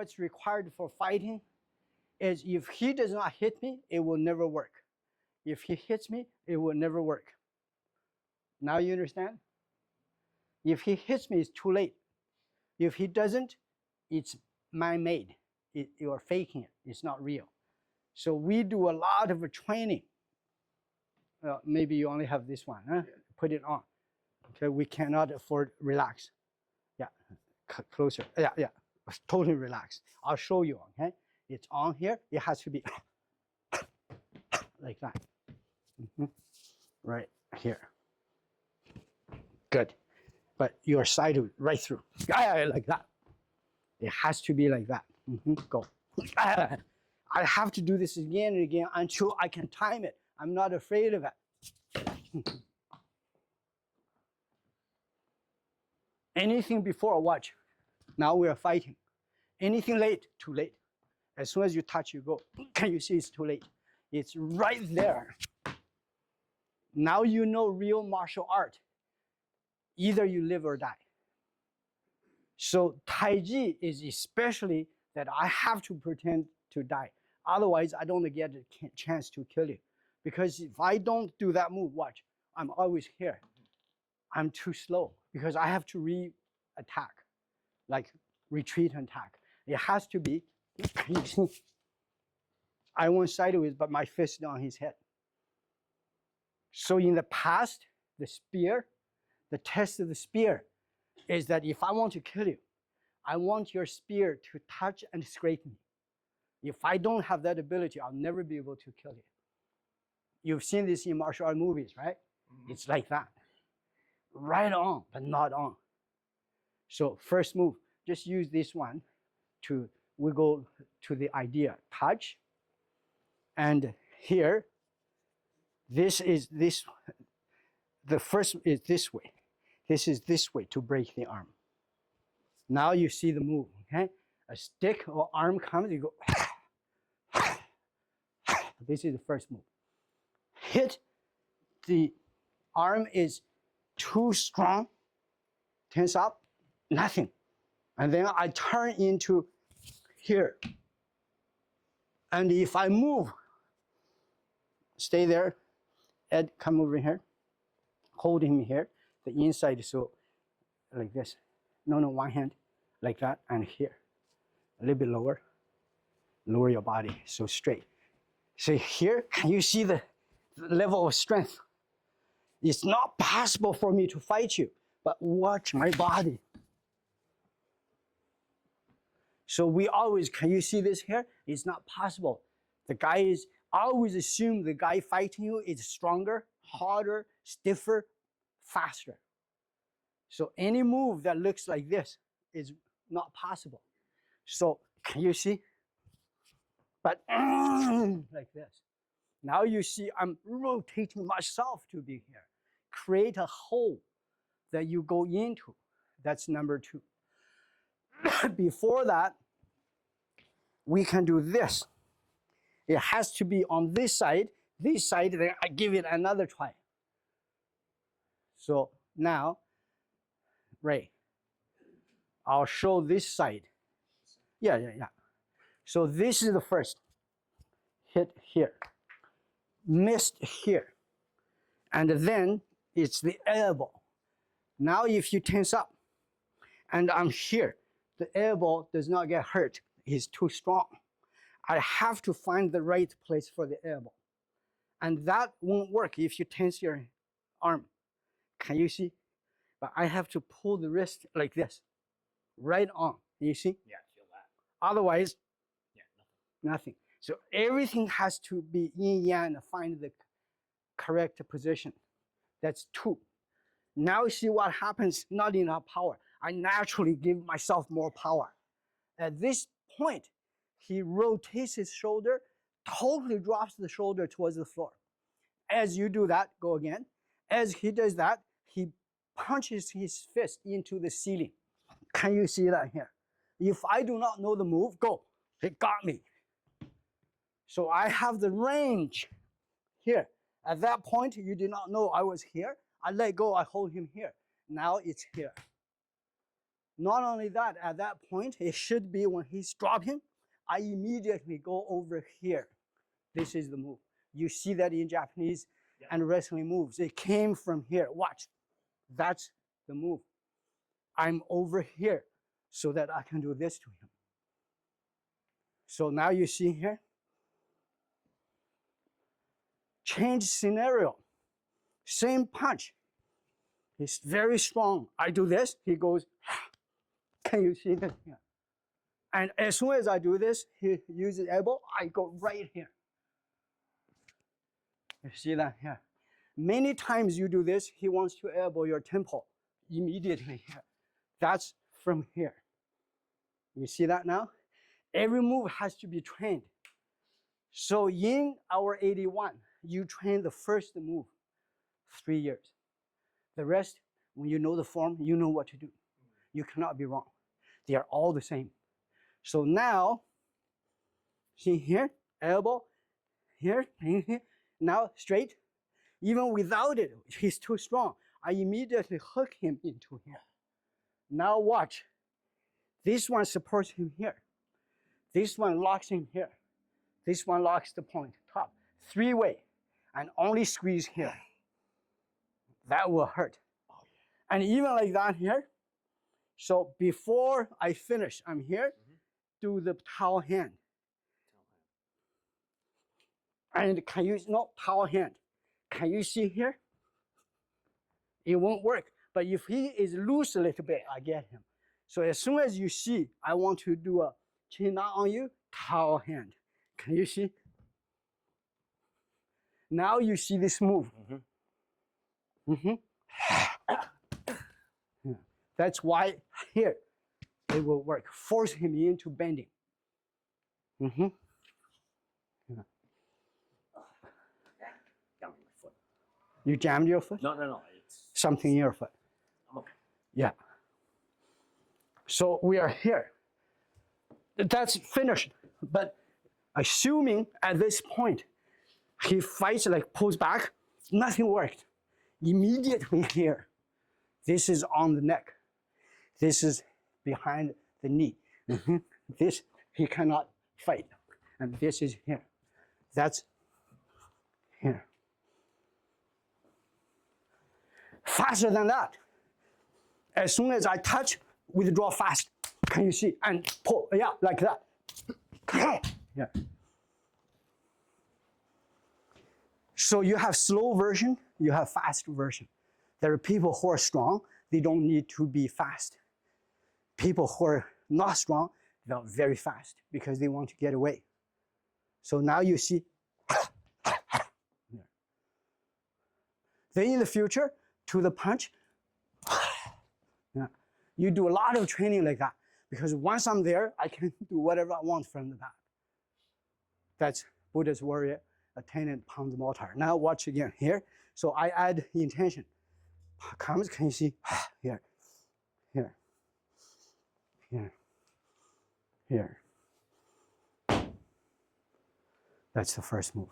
what's required for fighting is if he does not hit me, it will never work. If he hits me, it will never work. Now you understand? If he hits me, it's too late. If he doesn't, it's man-made. You're faking it. It's not real. So we do a lot of training. Maybe you only have this one. Huh? Yeah. Put it on. Okay, we cannot afford relax. Yeah, closer. Yeah. Totally relax. I'll show you. Okay, it's on here. It has to be like that. Right here. Good. But your side right through. Like that. It has to be like that. Go. I have to do this again and again until I can time it. I'm not afraid of it. Anything before, watch. Now we are fighting. Anything late, too late. As soon as you touch, you go. Can you see it's too late? It's right there. Now you know real martial art. Either you live or die. So Tai Chi is especially that I have to pretend to die. Otherwise, I don't get a chance to kill you. Because if I don't do that move, watch, I'm always here. I'm too slow because I have to re-attack, like retreat and attack. It has to be, I went sideways, but my fist is on his head. So in the past, the spear, the test of the spear is that if I want to kill you, I want your spear to touch and scrape me. If I don't have that ability, I'll never be able to kill you. You've seen this in martial art movies, right? It's like that. Right on, but not on. So first move, just use this one to wiggle to the idea. Touch. And here, this is this. The first is this way. This is this way to break the arm. Now you see the move, okay? A stick or arm comes, you go. This is the first move. Hit, the arm is too strong, tense up, nothing. And then I turn into here. And if I move, stay there, Ed, come over here, hold him here, the inside, so like this. No, one hand, like that, and here. A little bit lower. Lower your body, so straight. So here, can you see the level of strength? It's not possible for me to fight you, but watch my body. So we always, can you see this here? It's not possible. The guy is, always assume the guy fighting you is stronger, harder, stiffer, faster. So any move that looks like this is not possible. So can you see? But like this. Now you see I'm rotating myself to be here. Create a hole that you go into. That's number 2. Before that, we can do this. It has to be on this side, then I give it another try. So now, Ray, I'll show this side. Yeah. So this is the first. Hit here. Missed here. And then it's the elbow. Now if you tense up, and I'm here, the elbow does not get hurt. It's too strong. I have to find the right place for the elbow. And that won't work if you tense your arm. Can you see? But I have to pull the wrist like this. Right on. You see? Yeah, I feel that. Otherwise, yeah, nothing. So everything has to be yin yang, find the correct position. That's 2. Now see what happens, not enough power. I naturally give myself more power. At this point, he rotates his shoulder, totally drops the shoulder towards the floor. As you do that, go again. As he does that, he punches his fist into the ceiling. Can you see that here? If I do not know the move, go. It got me. So I have the range here. At that point, you did not know I was here. I let go, I hold him here. Now it's here. Not only that, at that point, it should be when he's dropping, I immediately go over here. This is the move. You see that in Japanese and wrestling moves. It came from here. Watch. That's the move. I'm over here so that I can do this to him. So now you see here. Change scenario. Same punch. He's very strong. I do this, he goes, can you see this here? And as soon as I do this, he uses elbow, I go right here. You see that here? Many times you do this, he wants to elbow your temple immediately here. That's from here. You see that now? Every move has to be trained. So in our 81, you train the first move 3 years. The rest, when you know the form, you know what to do. You cannot be wrong. They are all the same. So now, see here, elbow, here, now straight. Even without it, he's too strong. I immediately hook him into here. Now watch. This one supports him here. This one locks him here. This one locks the point, top. 3-way, and only squeeze here. That will hurt. And even like that here. So before I finish, I'm here, do the towel hand. And can you, no, towel hand. Can you see here? It won't work. But if he is loose a little bit, I get him. So as soon as you see, I want to do a chin knot on you, towel hand. Can you see? Now you see this move. Yeah. That's why here it will work. Force him into bending. Yeah. You jammed your foot? No. It's something in your foot. I'm okay. Yeah. So we are here. That's finished. But assuming at this point, he fights like pulls back, nothing worked. Immediately here, this is on the neck. This is behind the knee. This, he cannot fight. And this is here. That's here. Faster than that. As soon as I touch, withdraw fast. Can you see? And pull, yeah, like that. Yeah. So you have slow version, you have fast version. There are people who are strong, they don't need to be fast. People who are not strong, they're very fast because they want to get away. So now you see. Then in the future, to the punch, yeah. You do a lot of training like that because once I'm there, I can do whatever I want from the back. That's Buddha's warrior, attendant pounds mortar. Now watch again here. So I add the intention. Comes, can you see? Here, here, here, here. That's the first move.